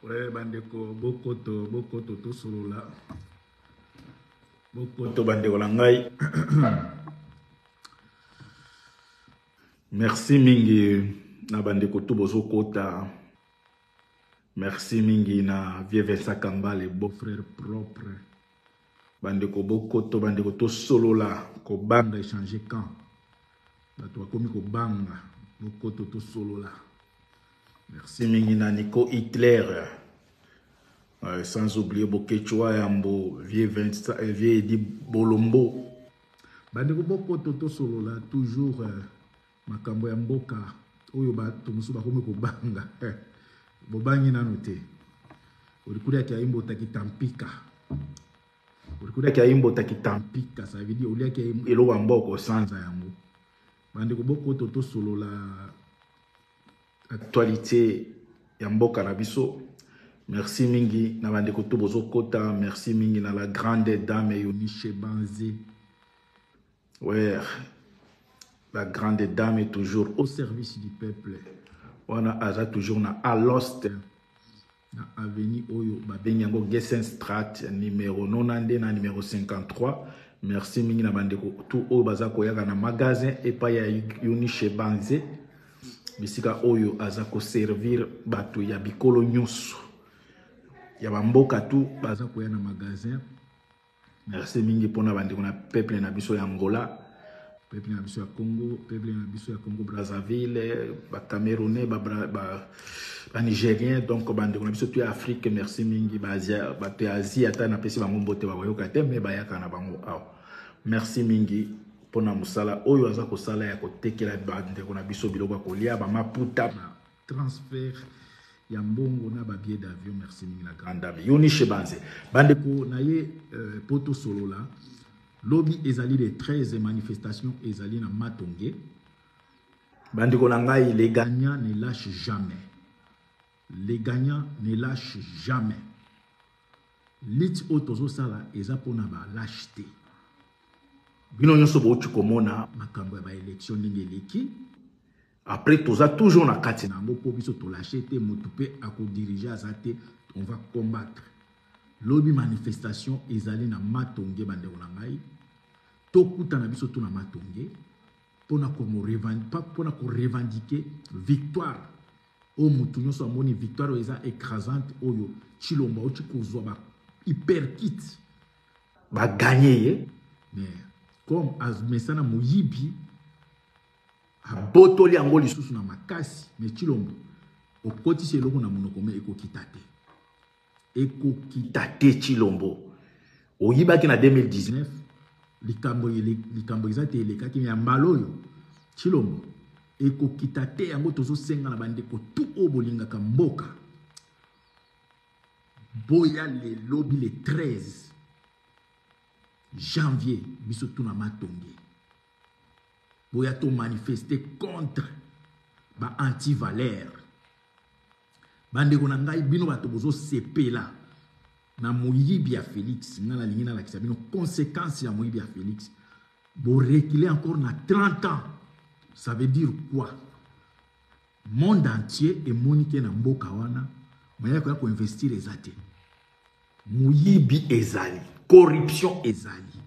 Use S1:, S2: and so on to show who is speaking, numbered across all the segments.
S1: Ouais, bandeko, bokoto, to solo là. Bokoto, bandeko langai. Merci mingi na bandeko to bozo kota. Merci mingi na Vieux Vincent Kambale, beau-frère propre. Bandeko bokoto, bandeko to solo là. Ko banga échanger quand. Bato komi ko banga. Bokoto to solo là. Merci mingi na Nico Hitler. Sans oublier Bokechua Yambo, Vieux Edi Bolombo. Bandeko bokoto to solo là toujours makambo ya mboka oyo bato musu bakomi ko banga. Bobangi na note. Olikulia kia imbo takitampika. Olikulia kia imbo takitampika, ça veut dire olia kia elo wa mboko sanza yango. Bandeko bokoto to solo la actualité ya mboka na biso. Merci mingi na bandeko to bozo kota, merci mingi na la grande dame Eunice Banze. Ouais, la grande dame est toujours au service du peuple. On a toujours na Alost na avenue Oyo Babenyango Gessen Strat numéro 90 na numéro 53. Merci mingi na bandeko tout Oyo bazako yaga na magasin et pas ya Eunice Banze. Bisika Oyo azako servir bato ya bikolo nyusu. Ya bamboka tout bazako ya na magasin. Merci mingi pona bandeko na peuple na biso ya Angola. Peuple na biso ya Congo, peuple na biso ya Congo Brazzaville, ba Camerounais, ba Nigérien, donc bandeko na biso tu Afrique, merci mingi ba Asia, ba te Asie ata na pesi bango mbote ba yoka te mais ba yaka na bango aw. Merci mingi pona musala oyo aza ko sala ya ko tekela bandeko na biso biloko ko lia ba maputa ba transfert ya mbongo na ba billet d'avion, merci mingi la grande dame Eunice Banze. Bandeko na ye poto solo là. Lobby ezali de 13 manifestations ezali na Matonge. Bandeko nangai, les gagnants ne lâchent jamais. Les gagnants ne lâchent jamais. Lit otozo sala eza pona ba lâcheté. Bino nyonso bo tukomona makambo ya ba élection ndenge leki. Après toza toujours na kati na ngo po biso to lâcheté mutu pe ako diriger azate, on va combattre. Lobby manifestation ezali na Matonge bandeko nangai. Tokuta na biso to na Matonge pona ko revendiquer victoire. O mutu nyonso amoni victoire eza écrasante oyo Chilombo oti kozwa ba hyperkit ba gagner mais comme az mesana moyibi a botoli yango lisusu na makasi mais Chilombo okoti seloko na monoko me ekokitate. Ekokitate Chilombo. Oyibaki na 2019 likambo ezate elekaki ya mbaloyo Chilombo ekokitate yango tozo senga na bandeko tout obolingaka mboka. Boya le lobby le 13 janvier biso tout na Matonge. Boya to manifester contre ba anti-valeur. Bandeko na ngai bino bato bozo sepela na moyibi ya Félix ngala lingina la kisabino conséquence ya moyibi ya Félix. Bo reculer encore na 30 ans. Ça veut dire quoi? Monde entier est monique na mboka wana. Moya ko investir ezate. Moyibi ezali, corruption ezali.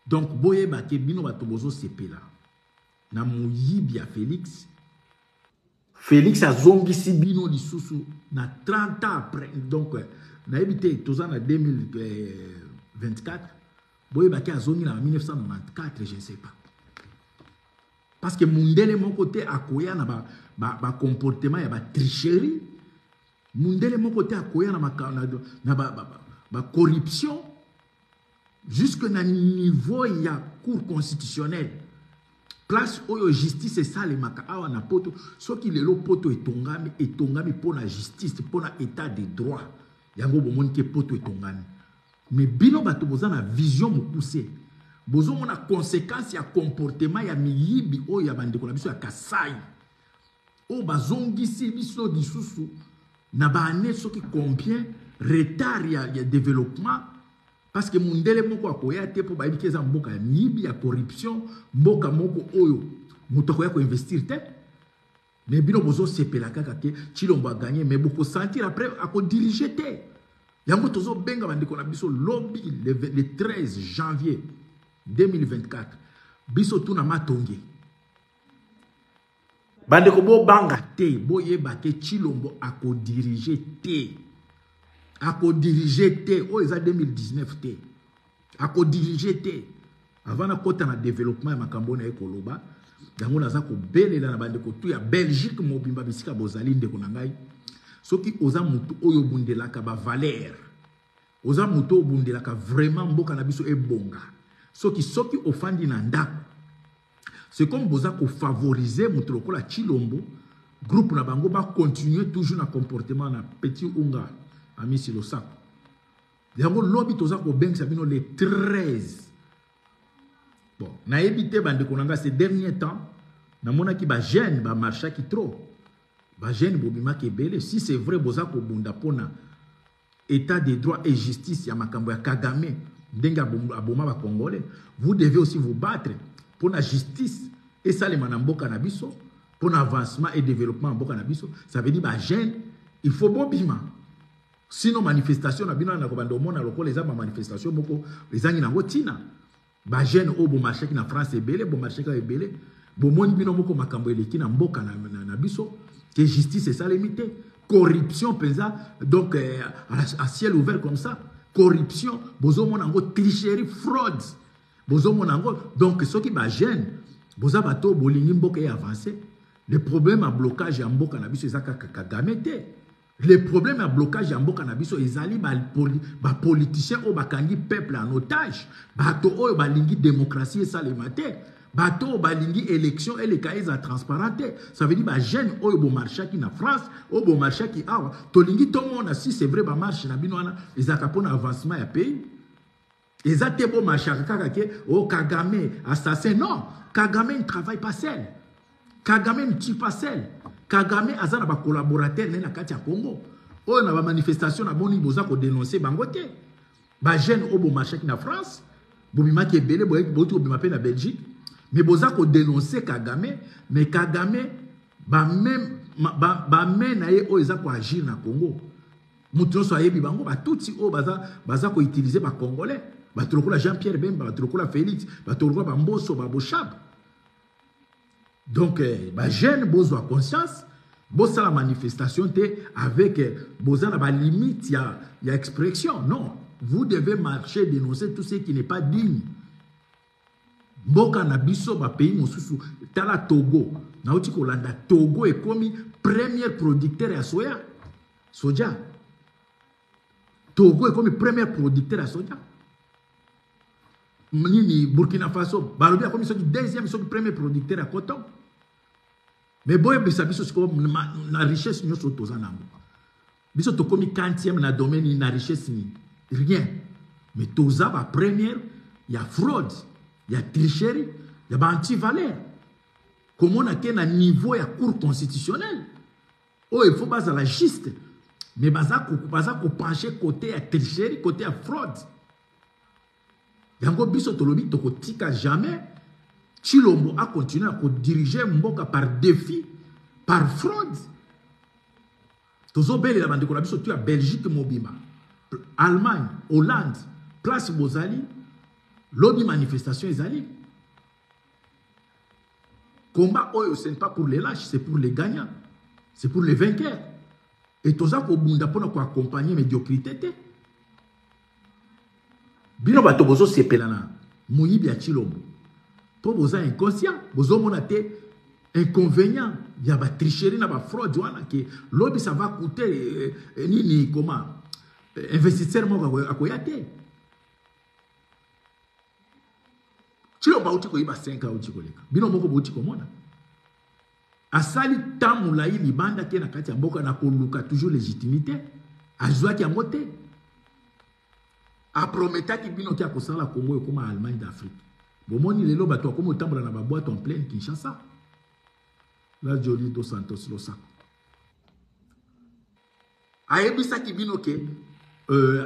S1: Donc boye ba ke bino bato bozo sepela na moyibi ya Félix. Félix a zongisi bino lisusu na 30 ans après. Donc, na ebité toza na 2024. Boye baki a zongi na 1994, je ne sais pas. Parce que mundele mon côté akoya na ba comportement ya ba tricherie. Mundele mon côté akoya na ba corruption. Jusque na niveau ya cour constitutionnelle. Place oyo justice ça les maka awa na poto so ki lelo poto etongami pour la justice pour la état de droit yango bomoni ke poto etongami mais bino bato boza na vision mokuse bozo mona conséquence ya comportement ya miyibi oyo ya bandeko na biso ya Kasai o bazongisi biso lisusu na ba année soki combien retard ya développement. Parce que mundele moko akoya te po bayibi keza mboka ya miyibi ya corruption mboka moko oyo muto akoya ko investir te Mais bino bozo sepela kaka ke Chilombo a gagné mais beaucoup sentir après à ko diriger té. Yango tozo benga bandiko na biso lobby le 13 janvier 2024. Biso tuna matongi. Bandeko bo banga té, bo yeba ke Chilombo a ko diriger té. A ko diriger té, oh eza 2019 té. A ko diriger té. Avant na kota na développement ya makambo na ekoloba. Yango naza ko belela na bandeko tu ya Belgique mobimba bisika bozali ndeko na ngai soki oza mutu oyo bundelaka ba valeur oza mutu bundelaka vraiment mboka na biso ebonga soki ofandi na ndako c'est comme boza ko favoriser mutu lokola Chilombo groupe na bango ba continuer toujours na comportement na petit unga amisi losako yango lobi toza ko bengisa bino le 13. Bon, na évité bandeko nanga ces derniers temps, na mona ki ba jeune ba marcha ki trop. Ba jeune bobima ke belé si c'est vrai boza ko bunda pona état de droit et justice ya makambo ya Kagame ndenga aboma ba congolais, vous devez aussi vous battre pour la justice et ça les manamboka na biso, pour l'avancement et développement mboka na biso, ça veut dire ba jeune il faut bobima. Sinon manifestation na bino na ko bando mona lokola les manifestation moko les angi nango tina. Ba jeune au bon marché qui na France est belé, bon marché qui est belé, bon moni bino moko makambo eleki na mboka na biso, que justice est ça limité, corruption pesa donc à ciel ouvert comme ça, corruption, bozo monango tricherie, fraude, bozo monango donc ceux qui ba jeune, boza bato bolingi mboka est avancé, le problème à blocage ya mboka na biso ezaka Kagame te. Le problème à blocage en Mboka Nabiso, ils allaient les politiciens au bakangi peuple en otage. Bato au balingi démocratie et ça les maté. Bato au balingi élection et les cahiers à transparenté. Ça veut dire bah jeune au bon marché qui na France, au bon marché qui a. Tolingi tout le monde si c'est vrai bah marche na binoana, ils accapent un avancement à pays. Ils ont bon marché au Kagame assassin non. Kagame ne travaille pas seul. Kagame ne tue pas seul. Kagame azana ba collaborateur na kati ya Congo. Oyo na ba manifestation na boni boza ko dénoncer bangote. Ba jeune obo marché na France, bobima ki ebele boto bobima pe na Belgique, mais boza ko dénoncer Kagame, mais Kagame ba même na ye oyo za ko agir na Congo. Mutu so ayebi bango ba tuti o baza ko utiliser ba congolais, ba trokola Jean-Pierre Bemba, ba trokola Félix, ba trokola ba Mboso, ba Bochab. Donc, bah, jeune, besoin de conscience, besoin la manifestation avec besoin la limite, il y a expression. Non, vous devez marcher, dénoncer tout ce qui n'est pas digne. Mboka na biso ba pays mosusu tala Togo, na uti kolanda Togo est comme premier producteur à soja. Togo est comme premier producteur à soja. Nini Burkina Faso, balobi a comme deuxième, premier producteur à coton. Mais boye biso comme la richesse nous sommes tous en amour. Biso to comme 40e na domaine na richesse ni rien. Mais toza ba première, il y a fraude, il y a tricherie, il y a anti-valeur. Comment on a un niveau ya cour constitutionnelle. Oh, il faut pas la juste. Mais baza ko pencher côté à tricherie, côté à fraude. Yango biso tolobi to ko tika jamais. Chilombo a continué à diriger Mboka par défi, par fraude. Tozo belle la bande ko biso tu a Belgique mobima, Allemagne, Hollande, place Bozali, lobby manifestation ezali. Combat oyo ce n'est pas pour les lâches, c'est pour les gagnants, c'est pour les vainqueurs. Et toza ko bunda pona ko accompagner médiocrité. Bino bato bozo sepelana, muyibi ya Chilombo. Pour vous être inconscient, vous avez inconvénient, il y a des tricheries, il y a des fraudes, l'objet ça va coûter ni comment investisseur à Koyate. Tu l'as pas outil ko iba 5 ans outil koleka. Bino moko outil komona. Asali tamu la ili banda ke na kati ya mboka na koluka toujours légitimité. Azwa ki amote. A prometa ki bino ki akosala Congo comme Allemagne d'Afrique. Bomoni lelo bato comme otambola na ba boîte en pleine Kinshasa. La Jolie dos Santos Losako. Ayebisa ki bino ke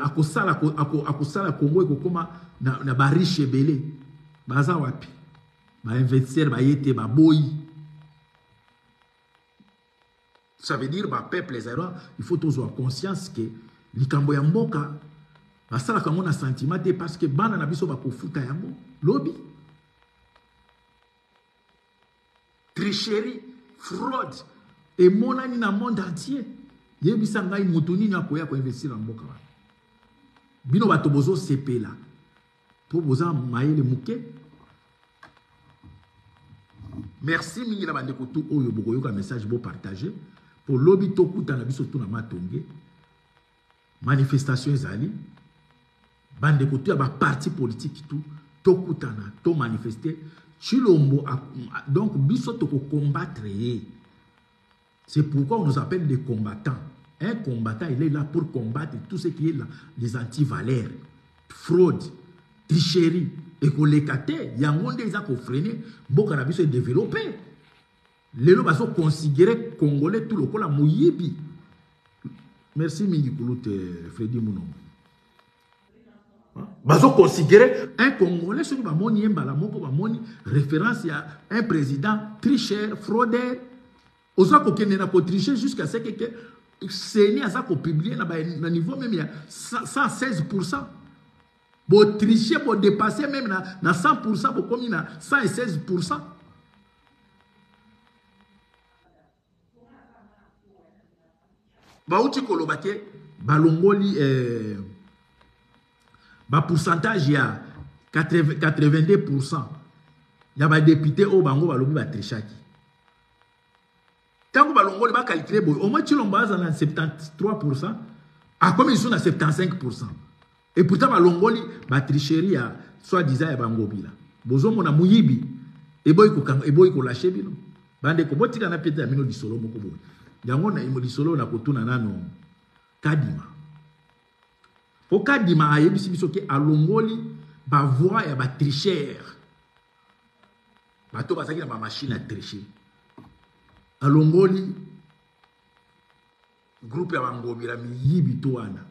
S1: akosala Congo ekokoma na ba riche belé. Baza wapi? Ba investisseur ba yete ba boyi. Ça veut dire que peuple les erreurs, il faut tous avoir conscience que likambo ya mboka basala comme un sentiment parce que bana na biso ba kofuta yango lobby. Tricherie, fraude et monani na monde entier. Yebisa ngai mutu nini akoya ko investir na mboka wana. Bino bato bozo sepela. Po boza maele muke. Merci mingi na bande ko tout oyo bokoyo ka message bo partager pour lobby to kuta na biso tout na matonge. Manifestation ezali bande ko tout ba parti politique tout to kuta na to manifester Chilombo donc biso to ko combattre. C'est pourquoi on nous appelle des combattants. Un combattant, il est là pour combattre tout ce qui est là, les antivaleurs, fraude, tricherie, écolégate. Il y a un monde qui a freiner, beaucoup de est développé. Les gens sont considérés Congolais tout le temps, la Mouyibi. Merci Mingi Kouloute, Freddy Mounon. Bazo considérer un Congolais, celui qui a référence à un président tricheur, fraudeur. Osa ko kende na ko tricher jusqu'à ce que Seni a ça ko publier na niveau même il y a 116%. Bo tricher pour dépasser même na 100% pour comme na 116%. Ba uti kolobake balongoli ba pourcentage ya 82%. Ya ba député au bango balobi ba trichaki. Tant que Balongoli va calculer, au moins tu l'as dans 73%, à comme ils sont à 75%. Et pourtant, Balongoli va tricherie à soi-disant à Bangobila. Bozo mona muyibi, et boy ko lâché bino. Bande ko botika na pete amino di solo moko boy. Yango na imo di solo na kotuna nano kadima. Po kadima ayebisi biso ke alongoli ba voix ya ba tricheur. Bato basaki na ba machine à tricher. Alongoli groupe ya bangobila miyibi to wana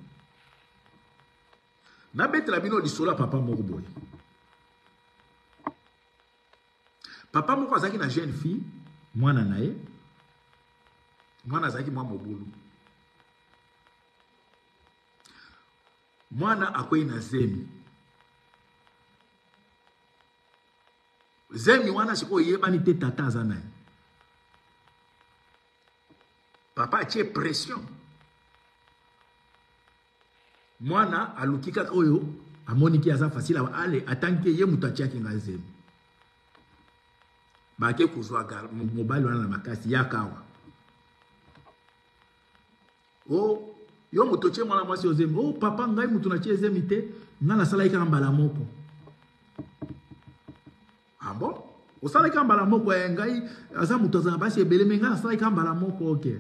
S1: na betela bino lisolo papa moko boy. Papa moko azaki na jeune fille mwana nae mwana azaki mwa mobulu mwana akwei na zemi wana siko yebani te tata azana. Papa a tient pression. Mwana alukika oyo amoniki aza facile ale atanke ye mutachi yake ngazemi. Bake kuzwa mobile wana na makasi yakawa. Oh yo mutoche mwana mwasi ozemi. Oh papa ngai mutu na tie zemi te ngala sala ika mbala moko. Ah bon? Osala ika mbala moko ngai aza mutu aza basi ebele menga sala ika mbala moko okay.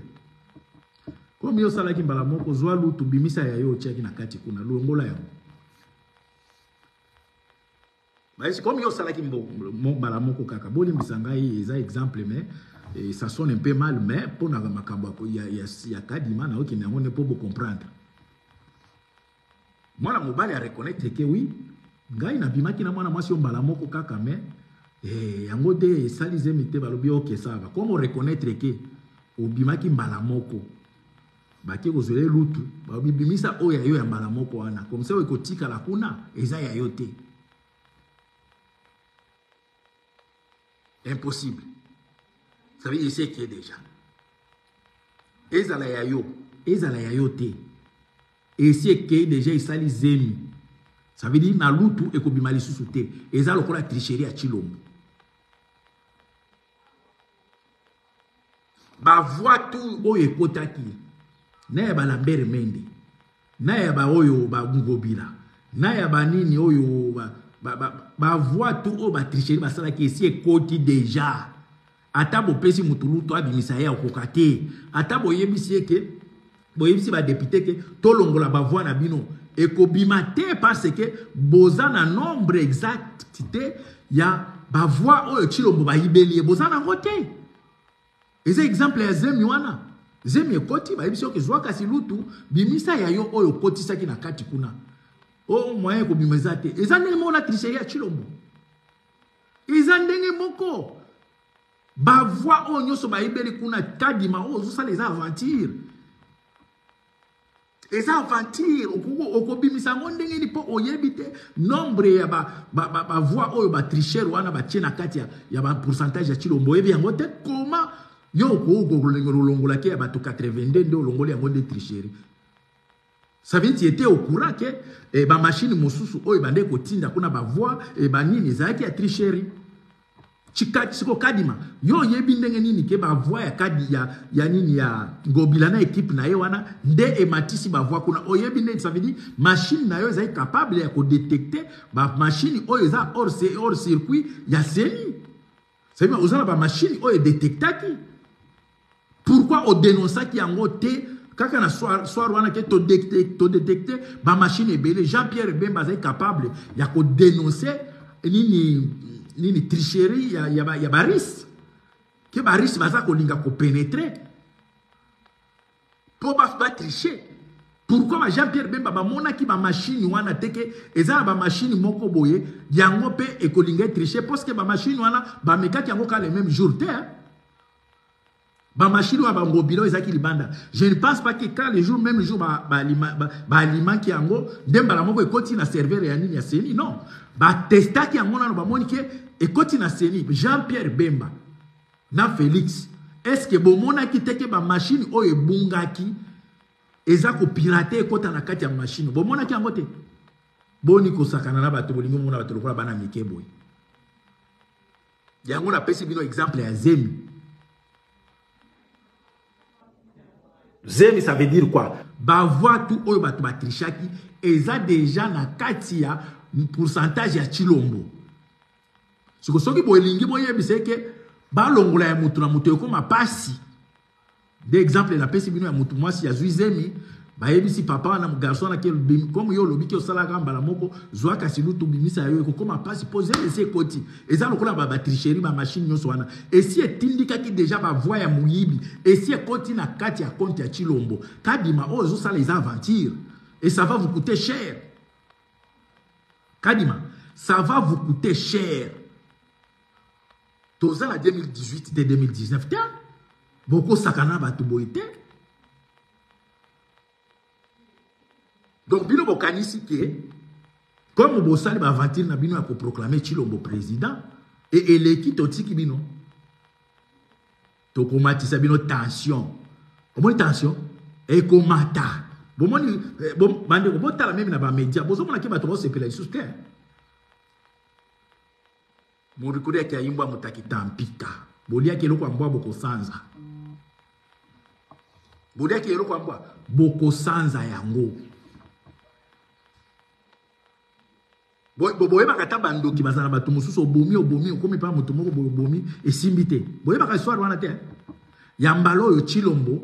S1: Comme yo salaki mbala moko zwa lutu bimisa ya yo cheki na kati kuna longola yango. Mais comme yo salaki mbala moko kaka boli misangai eza exemple mais et ça sonne un peu mal mais pour na makambo ya kadima na oki na ngone pour comprendre. Mwana mobali a reconnaître que oui ngai na bimaki na mwana mwasi mbala moko kaka mais yango de salize mite balobi OK ça va. Comment reconnaître que obimaki mbala moko baki kozole lutu babimisa oya yo ya mbala moko wana comme ça ekotika la kuna eza ya yote impossible. Ça veut dire c'est qui est déjà ezala ya yote et c'est qui déjà isali zemi. Ça veut dire na lutu ekobima lisusu te eza lokola tricherie ya Chilombo. Ba voix tout oyo ekotaki na ya balambere mende na ya ba oyo ba ngobila na ya ba nini oyo ba voix tout o ba tricherie basala ki esi ekoti déjà ata bo pesi mutuluto abimisa ya okokate ata bo yebisi eke bo yebisi ba député ke to longola ba voix na bino ekobima te parce que boza na nombre exactité ya ba voix oyo Chilombo ba yibeli boza na ngote. Eze exemple ya zemi wana zemi ekoti ba yebisi oke zwa kasi lutu bimisa ya yo oyo koti saki na kati kuna o moyen ko bimeza te eza ndenge moko na tricherie ya Chilombo eza ndenge moko ba voix o nyoso ba ibeli kuna kadima o zo ça les aventures. Et ça aventure oko bimisa ndenge ni po oyebite nombre ya ba voix o ba tricher wana ba tiena kati ya ba pourcentage ya Chilombo ebi yango te comment yo ko longola ke ba to 82 ndo longola yango de tricherie. Ça veut dire était au courant que ba machine mosusu o bande ko tinda kuna ba voix e ba nini za ki ya tricherie. Chika siko kadima yo yebi ndenge nini ke ba voix ya kadi ya nini ya ngobila na équipe na ye wana nde ematisi ba voix kuna o yebi ndenge ça veut dire machine na yo est capable ya ko détecter ba machine o eza hors circuit ya seni. Ça veut dire osana ba machine o détectaki. Pourquoi on dénonce qui yango te kaka na soir wana ke to détecter ba machine ebele Jean-Pierre Bemba est capable ya ko dénoncer nini tricherie ya baris ke baris baza ko linga ko pénétrer pour ba tricher. Pourquoi ba Jean-Pierre Bemba ba mona ki ba machine wana teke eza ba machine moko boye yango pe e ko linga tricher parce que ba machine wana ba meka ki yango ka le même jour te ba machine wa ba ngobilo ezaki libanda. Je ne pense pas que quand le jour même le jour ba aliment ki yango ndemba la moko ekoti na serveur ya nini ya seni non ba testa ki yango na ba moni ke ekoti na seni Jean-Pierre Bemba na Félix est-ce que bo mona ki teke ba machine o ebungaki eza ko pirater ekota na kati ya machine bo mona ki yango te boni ko sakana na bato bolingo mona bato lokola bana mike boy yango na pesi bino exemple ya Zemi. Zemi, ça veut dire quoi? Ba voix tout oyo batu ba trichaki eza déjà na kati ya pourcentage ya Chilombo. Siko soki bo elingi bo yebise ke ba longola ya mutu na mutu ekoma pasi. D'exemple la pesi bino ya mutu mwasi ya Zemi ba yebisi papa na garçon na ke comme yo lobi ke osala gamba la moko zwa kasilu to bimisa yo ekoma pasi poser ese koti. Eza lokola ba tricherie ba machine nyonso wana. Et si etindika ki déjà ba voix ya muyibi et si ekoti na kati ya compte ya Chilombo kadima o zo ça les aventures et ça va vous coûter cher. Kadima ça va vous coûter cher. Toza la 2018 et 2019 tiens beaucoup sakana ba to boité. Donc bino bokanisi ke comme bosali ba aventure na bino ya ko proclamer Chilombo président et eleki totiki bino to komatisa bino tension. Comment tension et komata bomoni bon bande ko botala même na ba média bozo mona ke bato bo sepela isusu te mo rikude ke ayimba mutaki tampika bolia ke lokwa mbwa boko sanza bolia ke lokwa mbwa boko sanza yango boye bakata bandoki bazana bato mususu obomi okomi pa moto moko bomi esimbi te boye baka histoire wana te ya mbala oyo Chilombo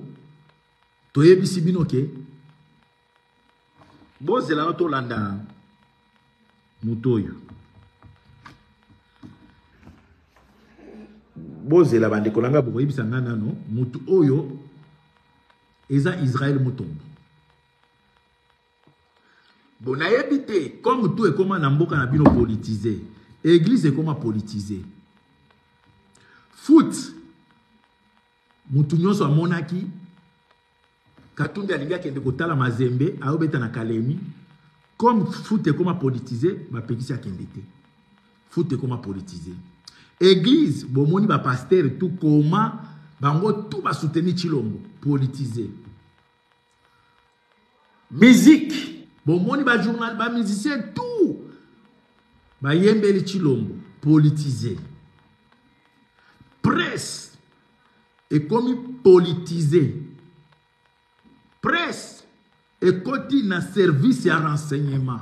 S1: toyebisi bino ke bozela no tolanda moto oyo bozela bandeko langa bokoyebisa nga nano moto oyo eza Israël Mutombo. Bon, naïbité, comme tout est comme un amboka na bino politisé, église est comme politisé. Foot, mutunyo so monaki, katunde alinga kende kotala mazembe, aobeta na kalemi, comme foot est comme politisé, ma pekisi a kendete. Foot est comme politisé. Église, bon moni ba pasteur tout comment, bango tout ba soutenir Chilombo, politisé. Musique. Bon, moni ba journal, ba musicien, tout. Ba yembeli Chilombo, politisé. Presse, est comme politisé. Presse, est côté na service et renseignement.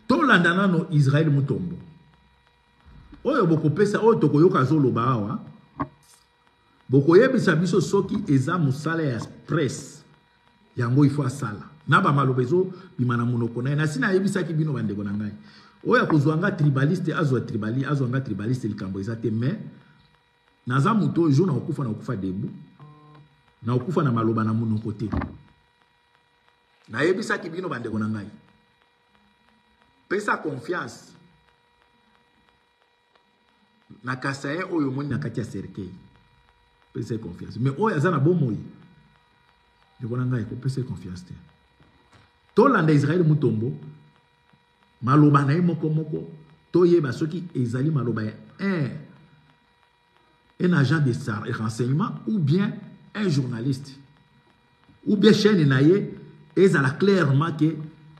S1: Tout l'andana no Israël Mutombo. Oyo boko pesa, oyo toko yoka zolo ba awa. Boko yebisa biso soki eza musala ya presse. Yango il faut asala. Naba malobezo bimana munoko na sina yebisa ki bino bandeko na ngai. Oya kozwanga tribaliste azwa tribaliste likambo ezate mais naza muto jo na okufa debu. Na okufa na maloba na munoko te. Na yebisa ki bino bandeko na ngai. Pesa confiance. Nakasaye oyo moni nakati ya cercueil. Pese confiance. Mais oyo azana bon moi. Je vois nanga ko pese confiance te. To landa Israël mutombo. Maloba na moko moko. To yeba soki ezali maloba un agent de renseignement ou bien un journaliste. Ou bien chaîne naye ezala clairement que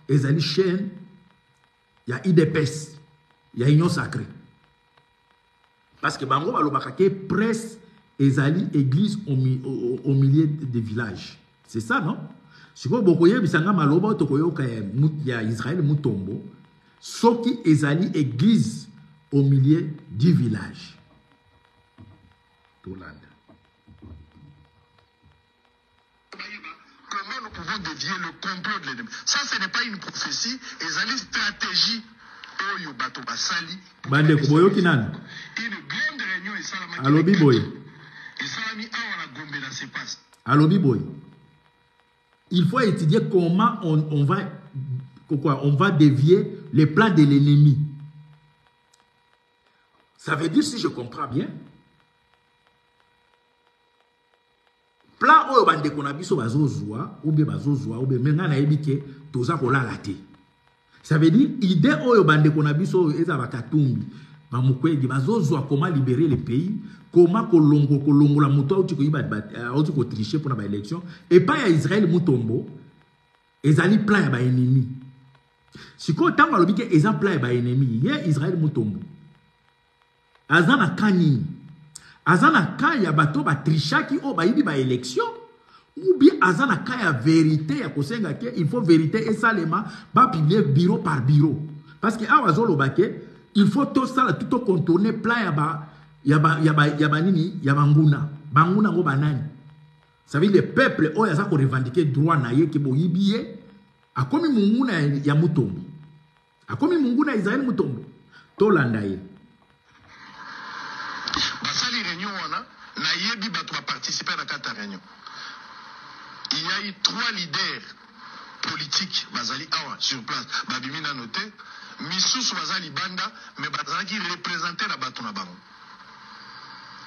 S1: ezali chaîne il y a IDPS, il y a Union Sacrée. Parce que bango balobaka ke presse ezali église au milieu des villages. C'est ça, non? Si vous voyez bisanga maloba tokoyoka ya Israël mutombo, soki ezali église au milieu du village. Comment
S2: nous pouvons dévier le complot de l'ennemi? Ça, ce n'est pas une prophétie, ezali stratégie. Oyo bato basali.
S1: Bande kuboyoki nani?
S2: Une grande réunion et salamaki.
S1: Allo Biboy.
S2: Et salami awa la gombe na se passe.
S1: Allo Biboy. Il faut étudier comment on va dévier les plans de l'ennemi. Ça veut dire, si je comprends bien, plan oyo bande konabiso bazozwa ou bien menga na ebike toza kolala te. Ça veut dire, idée oyo bande konabiso eza bakatumbi bamukwegi bazozwa comment libérer le pays, comment kolongola muto auti ko tricher pour na ba élection et pas ya Israël mutombo ezali plan ya ba ennemi. Siko tango alobike eza plan ya ba ennemi ye Israël mutombo azana kanini azana kaya bato ba trichaki o ba yibi ba élection ou bien azana kaya vérité ya kosenga ke il faut vérité et salema ba publier bureau par bureau parce que awazolo bake il faut tout ça tout contourner plan ya ba nini ya banguna ngo banani. Ça veut dire le peuple oya za ko revendiquer droit na ye ke boyibiye akomi munguna ya mutombo akomi munguna Israël mutombo to landa ye
S2: basali réunion wana na yebi bato ba participer à la réunion. Il y a eu 3 leaders politiques bazali awa sur place babimina noté misusu bazali banda mais bazali qui représentaient la bato na bango.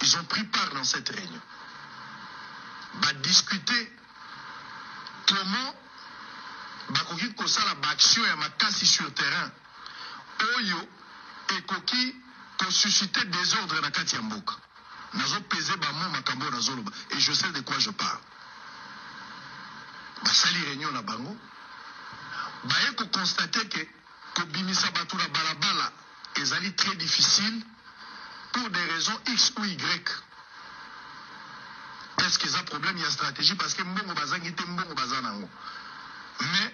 S2: Ils ont pris part dans cette réunion. Va discuter comment bakoki kosala action ya makasi sur terrain oyo ekoki ko susciter désordre na kati ya mboka. Nazo peser ba mo makambo na zoloba et je sais de quoi je parle. Basali réunion na bango baye ko constater que ko bimisa batu na balabala ezali très difficile pour des raisons X ou Y. Est-ce qu'il y a un problème, il y a une stratégie parce que mbongo bazangi te mbongo bazanango. Mais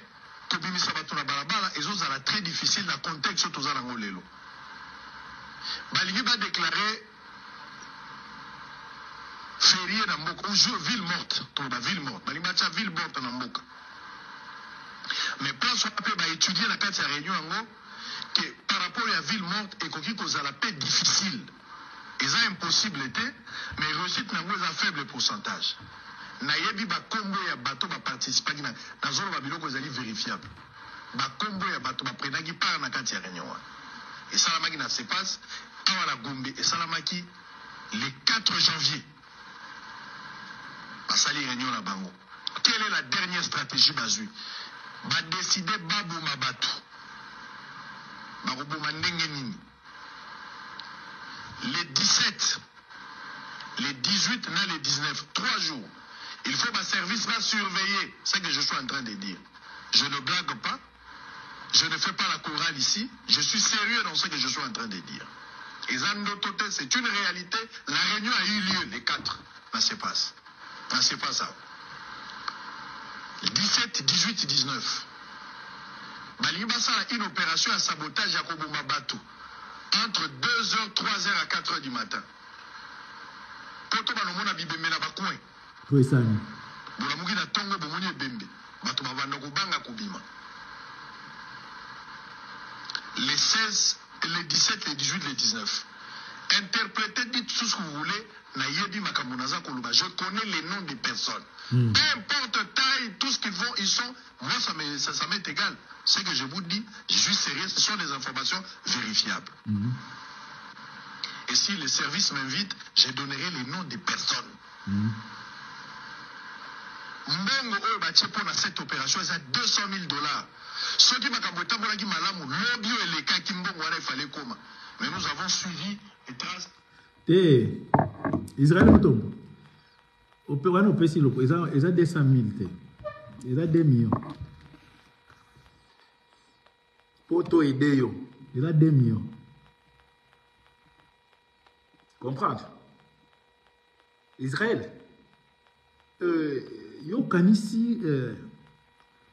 S2: ko bimisa batu na balabala ezo zala très difficile na contexte to zanango lelo. Balingi ba déclarer férié na mboka ou ville morte to ba ville morte balingi ba ville morte na mboka. Mais place on peut ba étudier la carte ya réunion ngo que par rapport à la ville morte et koki ko zala peu difficile. Ils ont impossible été, mais réussite n'a pas un faible pourcentage. Nayebi ba combo ya bateau ba participer na zone ba biloko ezali vérifiable. Ba combo ya bateau ba prenaki part na kati ya réunion. Et salamaki na se passe awa la Gombe et salamaki le 4 janvier. Basali réunion na bango. Quelle est la dernière stratégie bazui? Ba décider babuma batu. Ba roboma ndenge nini? Les 17, les 18, les 19, 3 jours. Il faut que ma service va surveiller ce que je suis en train de dire. Je ne blague pas. Je ne fais pas la chorale ici. Je suis sérieux dans ce que je suis en train de dire. Et c'est une réalité. La réunion a eu lieu les 4. Ça se passe. Ça se passe ça. 17, 18, 19. Balibasa a une opération à sabotage à Koboma Batou. Entre 2h, 3h à 4h du matin. Poto balomona bibembe na bakoin.
S1: Oui, ça.
S2: Bolamuki na tongo bomoni bembe. Bato bavanda kubanga kubima. Les 16, les 17, les 18, les 19. Interprétez, dites tout ce que vous voulez. Na yebi makamunaza koluba. Je connais les noms des personnes. Peu importe taille, tout ce qu'ils font, ils sont. Moi, ça m'est égal. Ce que je vous dis, je suis sérieux, ce sont des informations vérifiables. Et si les services m'invitent, je donnerai les noms des personnes. Mbongo oyo batie pour cette opération, c'est 200 000 $. Ceux qui m'ont dit malamu, lobby et les cas qui mbongo il fallait comment. Mais nous avons suivi et traces.
S1: Israël Mutombo. Opération opési loko, ils ont 200 000 $. Ils ont 2 millions. Poto aider yo, ils ont 2 millions. Comprendre? Israël. Yo kanisi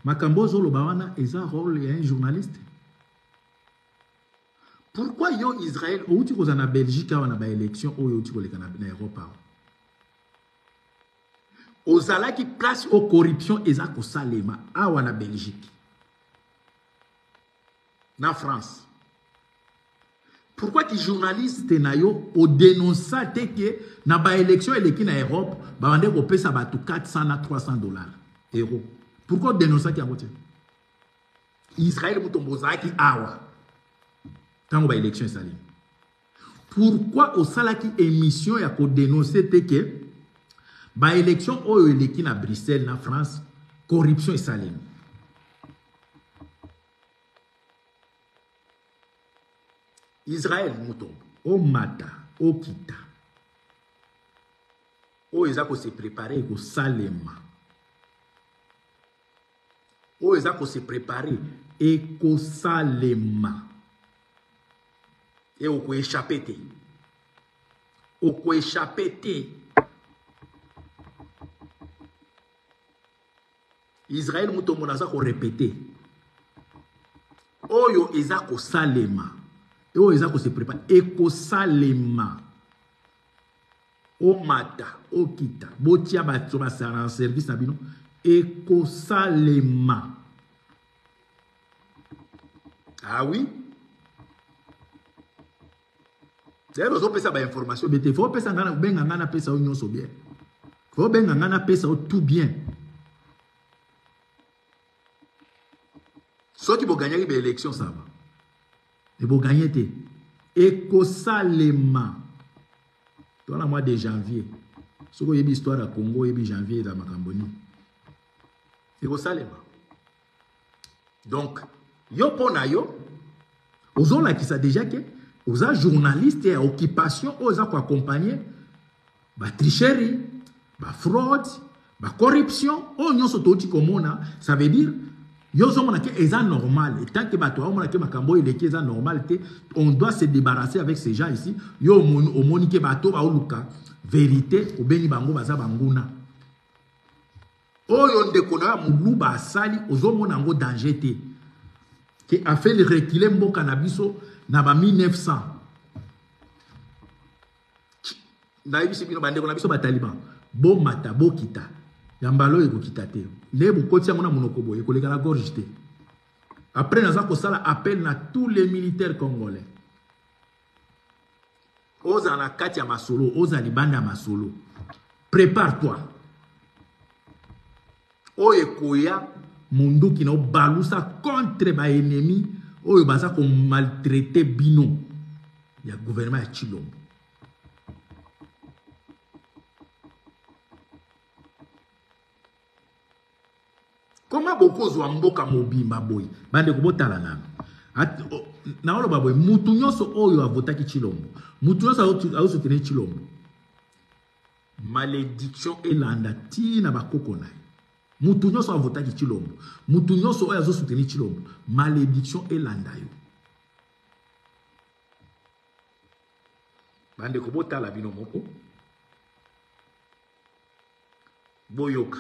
S1: makambo zoloba wana eza rôle ya un journaliste. Pourquoi yo Israël outi koza na Belgique wana ba élection oyo outi koleka na Europe? Ozalaki place au corruption eza ko salema awa na Belgique. Na France. Pourquoi les journalistes nayo au dénoncer que na ba élection eleki na Europe ba bande ko pesa ba 400 à 300 €. Pourquoi dénoncer qui a voté? Israël mutombozaki awa. Tant ba élection sali. Pourquoi au salaki émission ya ko dénoncer que ba élection oyo eleki na Bruxelles na France corruption sali. Israël Moutombo, au Mata, au Kita, au Ezako se préparer au Salema, au Ezako se préparer et au Salema, et au échappé, au échappé. Israël Moutombo n'a pas répété, au Ezako Salema. Et où ils ont se préparé Ekosalema au Mata au Kita botia bato basala en service na bino Ekosalema. Ah oui, d'ailleurs vous avez ça information mais il faut pesa ngana benga ngana pesa o nyonso bien, faut benga ngana pesa o tout bien. Ceux qui vont gagner l'élection ça va. Et vous gagnez te Ekosalema dans le mois de janvier. Ce que vous avez histoire à Congo, vous avez janvier dans Makamboni. Ekosalema. Donc, yo pona yo, vous avez qui ça déjà que vous avez journaliste et occupation, vous avez accompagner la tricherie, la fraude, la corruption, ça veut dire yo zomona ke eza normal et tant que bato omona ke makambo il est eza normal on doit se débarrasser avec ces gens ici yo omoni ke bato ba oluka vérité obeni bango baza banguna oyo ndeko na muluba asali ozomona ngo danger te ke a fait le reculer mboka na biso na ba 1900 na ibisi bino bandeko na biso ba taliban bo mata bo kita yambalo eko kitate ne bukoti amona monoko boye koleka la gorge te. Après naza ko sala appel na tous les militaires congolais oza na kati ya masolo oza libanda masolo prépare-toi oye koya munduki na balusa contre ba ennemi oyo baza ko maltraiter bino ya gouvernement ya Chilombo. Comment beaucoup zo mboka mobimba boy bande ko botala na na olo baboy mutu nyonso oyo avotaki Chilombo mutu nyonso a soutenir Chilombo malédiction elanda tina bakoko na mutu nyonso avotaki Chilombo mutu nyonso oyo azo soutenir Chilombo malédiction elanda yo bande ko botala bino moko boyoka.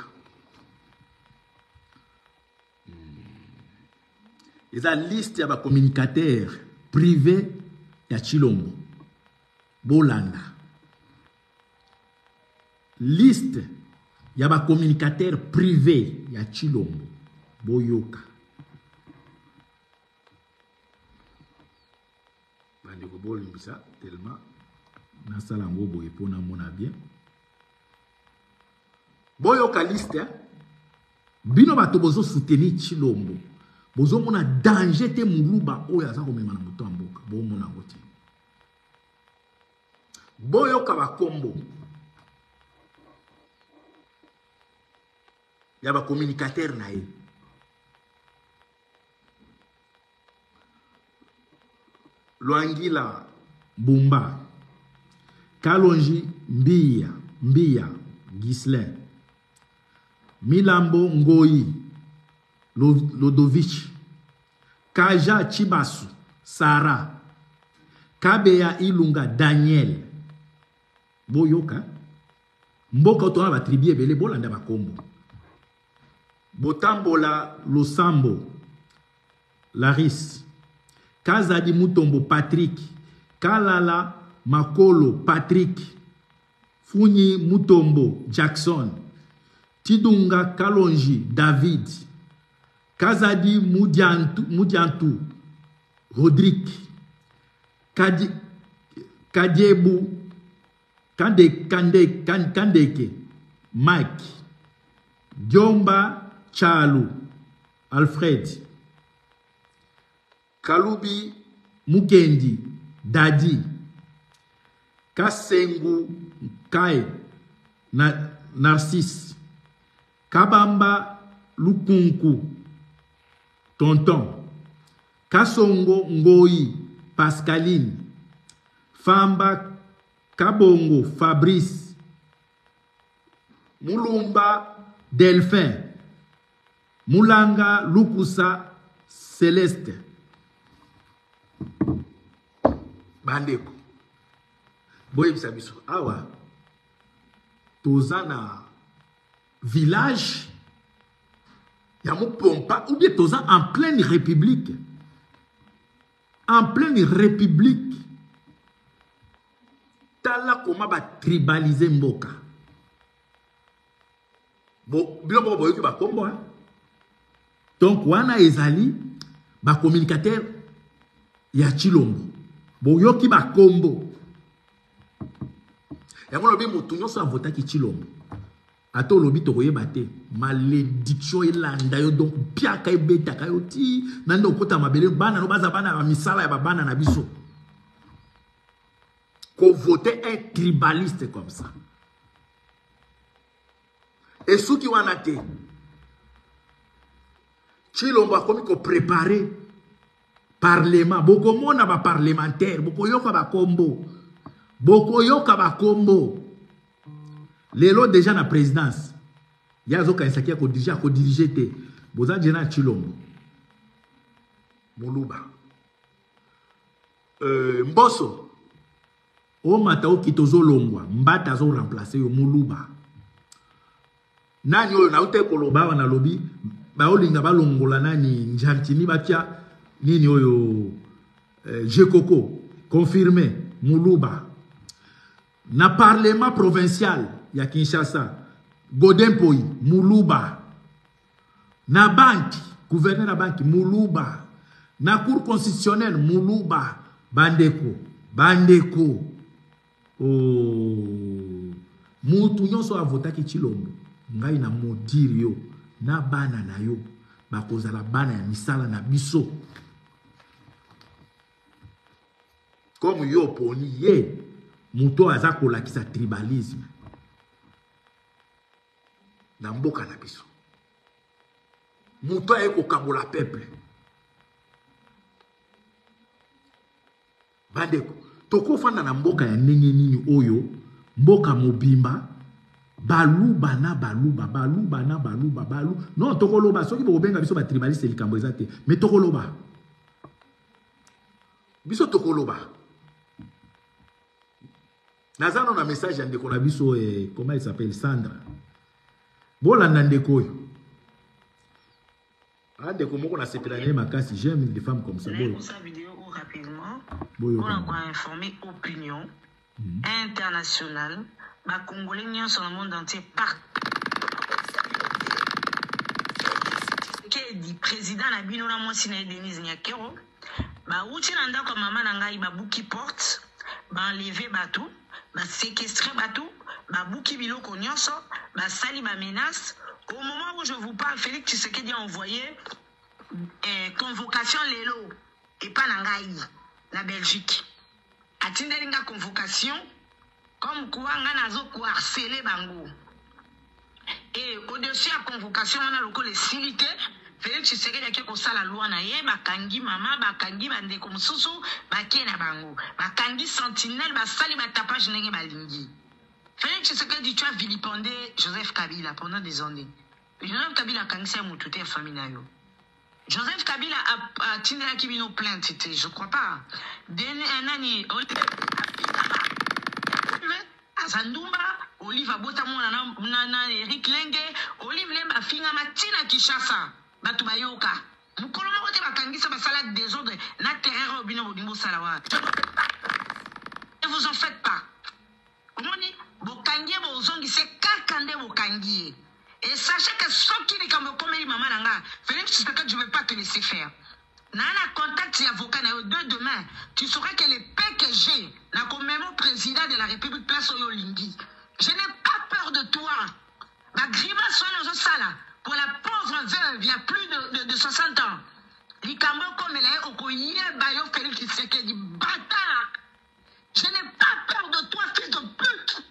S1: Et la liste ya ba communicateur privé ya Chilombo Bolanda. Liste ya ba communicateur privé ya Chilombo Boyoka. Bande ko bolimbisa tellement na sala ngo boye pona mona bien. Boyoka liste bino bato bozo soutenir Chilombo. Bozo mona danger te muluba oya za komema na moto mboka bo mona ngoti. boyoka bakombo ya ba communicateur na ye. Luangila Bumba, Kalonji Mbia Gislain, Milambo Ngoyi Lodovich, Kaja Chibasu Sara, Kabeya Ilunga Daniel Boyoka, Mboka Otona ba tribu ebele bolanda bakombo. Botambola Losambo Laris, Kazadi Mutombo Patrick, Kalala Makolo Patrick, Funi Mutombo Jackson, Tidunga Kalonji David, Kazadi Mudiantu Rodrigue, Kadiebu Kandeke Mike, Diomba Chalu Alfred, Kalubi Mukendi Dadi, Kasengu Kai Narcisse, Kabamba Lukunku Tonton, Kasongo Ngoyi Pascaline, Famba Kabongo Fabrice, Mulumba Delphin, Mulanga Lukusa Celeste. Bandeko boye bisabiso awa tozana village ya Mupompa ou bien toza en pleine république, tala koma ba tribaliser mboka biloko boyoki bakombo hein? Donc wana ezali ba communicateur ya Chilombo boyoki bakombo yango lobi mutu nyonso avotaki Chilombo ato lobi tokoyeba te malédiction elanda yo donc piaka ebetaka yo ti nande okota mabele bana no baza bana ba misala ya babana na biso ko voter un tribaliste comme ça et ceux qui wana te Chilombo akomi ko préparer parlement boko mona ba parlementaire boko yoka ba kombo lelo déjà na présidence yazo kanisaki ko diriger te boza jena Chilombo Muluba Mboso o mata o kitozo longwa mbata zo remplacer yo Muluba nani oyo na ute koloba wana lobi ba olinga balongola nani njantini batia nini oyo Jekoko confirmé Muluba na parlement provincial ya Kinshasa Godempoi Muluba na banki gouverneur na banki Muluba na cour constitutionnelle Muluba bandeko mutu nyonso avotaki Chilombo ngai na modiri yo na bana na yo bakozala bana ya misala na biso comme yo poni ye muto aza kolakisa tribalisme na mboka na biso muto aye kokabola peuple bandeko tokofanda na mboka ya ndenge nini oyo mboka mobimba baluba non tokoloba soki bobenga biso ba tribaliste likambo ezate mais tokoloba biso tokoloba nazano na message ya ndeko na biso comment il s'appelle Sandra bolanda ndeko oyo ndeko moko na sepelane makasi j'aime des femmes comme ça boyo
S3: sa vidéo rapidement pour informer opinion internationale ba congolais nyons sur le monde entier par que dit président na bino na mwasi na Denise Nyakero ba uti na ndako mama na ngai ba buki porte ba enlever bateau ba séquestrer bateau ba buki biloko nyonso ba sali ba menace. Au moment où je vous parle, Félix Tshisekedi a envoyé convocation lelo et pas na ngai la Belgique. Atindelinga convocation comme Kouanga nazo ko harceler bango. Et au-dessus de la convocation, on a le col silité. Félix Tshisekedi qui a la loi na ye, bakangi mama, bakangi bande comme susu, baké na bango, bakangi sentinelle, basali batapage nenge balingi. Félix Tshisekedi tu as vilipendé Joseph Kabila pendant des années. Joseph Kabila a kangisi mututé ya famille na yo. Joseph Kabila a tindé la kibino plainte, je crois pas. Un année, Azandumba, Olive Abotamona na Eric Lenge, Olive Lemba Finga Matina Kishasa, Batu Bayoka. Mukolo mote bakangisa basala désordre na terreur au bino bodimbo salawa. Ne vous en faites pas. Comment dit Bokangie bozongi c'est kakande bokangie. Et sachez que ce qui est comme comédie maman nanga, Félix Tshisekedi je ne vais pas te laisser faire. Nana contact avocat na deux demain, tu sauras que le PKG n'a comme même président de la République place au Yolingi. Je n'ai pas peur de toi. Ma grimace soit dans sala. Pour la pauvre veuve, il y a plus de 60 ans. Likambo comme elle est au Koye Bayo Félix Tshisekedi bâtard. Je n'ai pas peur de toi, fils de pute.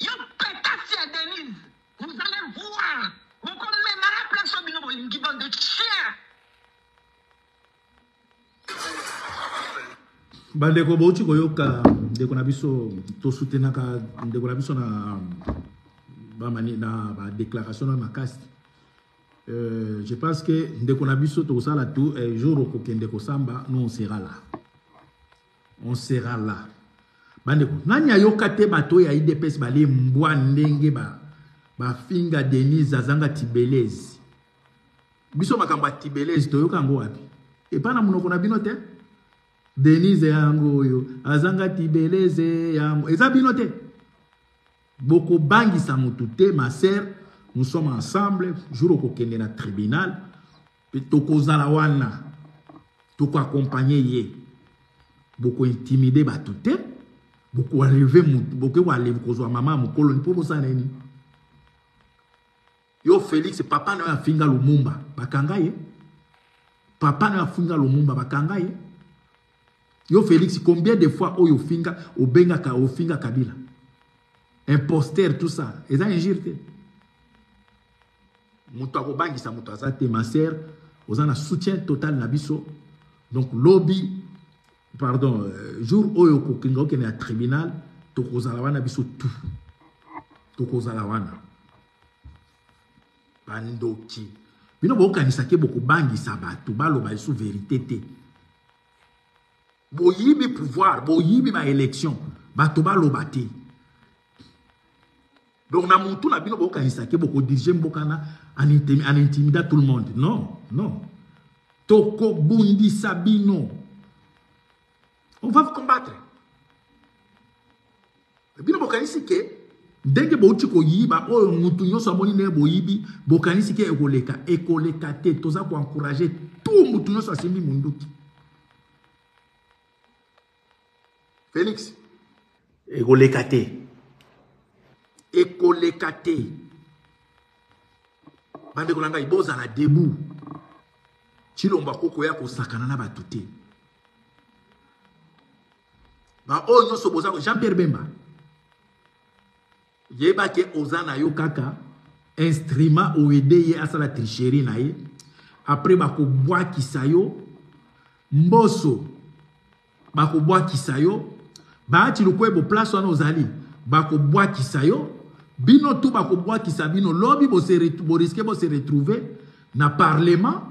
S3: Yo pétassi à Denise. Vous allez voir. Vous comme même à la place au Bino Yolingi, bande de chiens.
S1: Bandeko bauti koyoka ndeko na biso to soutenaka ndeko na biso na ba mani na ba déclaration na makasi. Je pense que ndeko na biso to sala tout un jour ko kende ko samba nous on sera là. On sera là. Bandeko nani ayoka te bato ya IDPS bale mbwa ndenge ba finga Denise azanga Tibelezi. Biso makamba Tibelezi to yoka ngo wapi? Et pas na munoko na bino te. Denise yango yo azanga Tibeleze yango eza bino te. Boko bangi sa mutute ma sœur, nous sommes ensemble jour ko kende na tribunal pe tokozala wana toko accompagner ye. Boko intimider batute, boko enlever boko enlever kozwa mama mukolo ni pobo sana ni. Yo Félix papa na finga Lumumba bakanga ye. Papa na finga Lumumba bakanga ye. Yo Félix, combien de fois Oyo Finga, Obenga ka Ofinga Kabila? Imposteur, tout ça. Et ça, injure. Moutako bangi sa moutazate, ma sœur, aux en a soutien total nabiso. Donc, lobby, pardon, jour Oyo Kokinga, qui est à tribunal, Toko Zalawana biso tout. Toko Zalawana. Bandoki. Bino boka nisake boko bangi sabatu, balo ba sous vérité te. Boyibi pouvoir, boyibi ma élection, batoba lobate. Donc na montou na bino boka nisake boko diriger mbokana en intimider tout le monde. Non, non. Toko bundi sabino. On va vous combattre. Bino boka nisike denge bouti ko yiba o mutu nyoso amoni ne boyibi boka nisike ekoleka te toza ko encourager tout mutu nyoso asimbi munduki. Félix, écolekate. Écolekate. Bande kolanga iboza la debout. Chilomba koko ya ko sakana na batute. Ba o nyoso boza Jean-Pierre Bemba. Yeba ke ozana yo kaka instrument o aider à la tricherie na ye. Après ba ko bois kisayo mboso. Ba ko bois kisayo baati lukwebo place wana ozali bako bois kisayo bino tout bako bois kisabino lobby bo risquer bo se retrouver na parlement.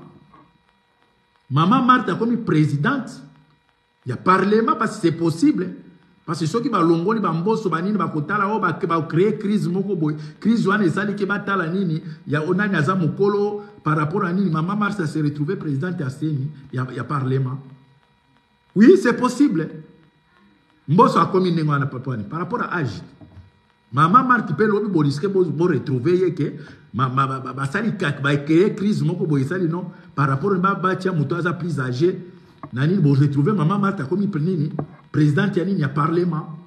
S1: Maman Martha comme présidente il y a parlement parce que c'est possible parce que ceux qui ba longoli ba mboso banini bakotala o ba créer crise moko boy crise wana ezali ke batala nini ya onani aza mukolo par rapport à nini Maman Martha se retrouver présidente à Seni il y a parlement. Oui, c'est possible. Mboso a commis n'engana papani par rapport à âge. Maman Marthe peut lobby bo risquer bo retrouver que ba sali kak ba créer crise moko bo sali non par rapport ba tia muto aza plus âgé nani bo retrouver Maman Marthe a commis nini présidente ya nini ya parlement.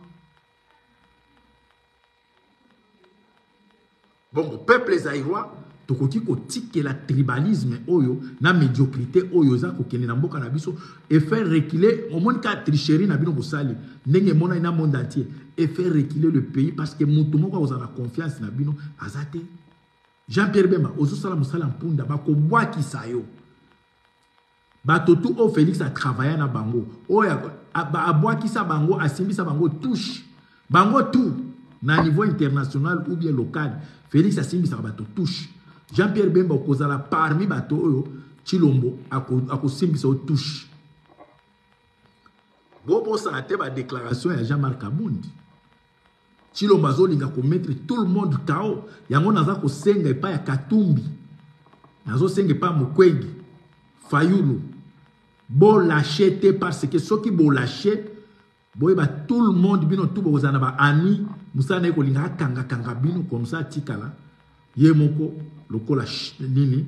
S1: Bon, le peuple zaïrois tokoki kotikela tribalisme oyo na médiocrité oyo za kokende na mboka na biso et faire reculer au moins ka tricherie na bino bosali ndenge mona ina monde entier et faire reculer le pays parce que mutu moko ozana confiance na bino azate Jean-Pierre Bemba ozosala musala mpunda bakobwakisa yo bato tout au Félix a travaillé na bango oya abwakisa bango asimbisa bango touche bango tout na niveau international ou bien local Félix asimbisa bato touche Jean-Pierre Bemba okozala parmi bato oyo Chilombo akosimbisa o touche bobo sa te ba déclaration ya Jean-Marc Abundi Chilombo azolinga ko mettre tout le monde KO yango naza ko senga epa ya Katumbi nazo senga epa Mukwege Fayulu bo lâcher te parce que ceux qui bo lâcher boy ba tout le monde bino tout bozana ba ami musana ko linga kanga bino comme ça tikala yemoko lokola nini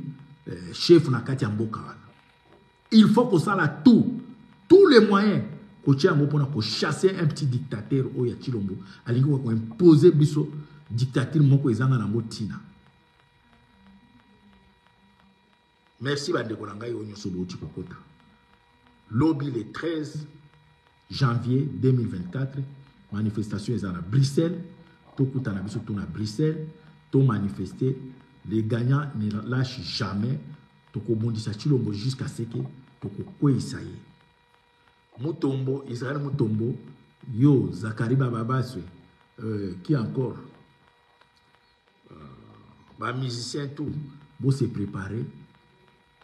S1: chef na kati ya mboka wana il faut que ça la tous les moyens ko tiango pona ko chasser un petit dictateur oya Chilombo alingi ko imposer biso dictature moko ezanga na motina. Merci bandeko na ngai onyo soboti kokota lobby le 13 janvier 2024 manifestation ezana Bruxelles to kutana biso to na Bruxelles to manifester les gagnants ne lâchent jamais to kobondisa Chilombo jusqu'à ce que to kokwisa ye Mutombo Israël Mutombo yo Zakari Babaswe qui encore ba musicien tout bo se préparer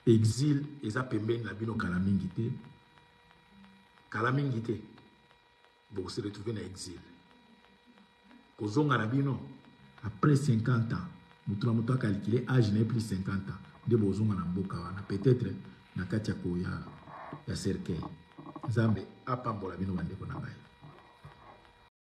S1: exil eza pembeni na bino kala mingi te bo se retrouver na exil kozonga na bino après 50 ans mutu a calculé âge n'est plus 50 ans de bozonga na mboka wana peut-être na kati ya cercueil Zambe apambola bino bandeko na ngai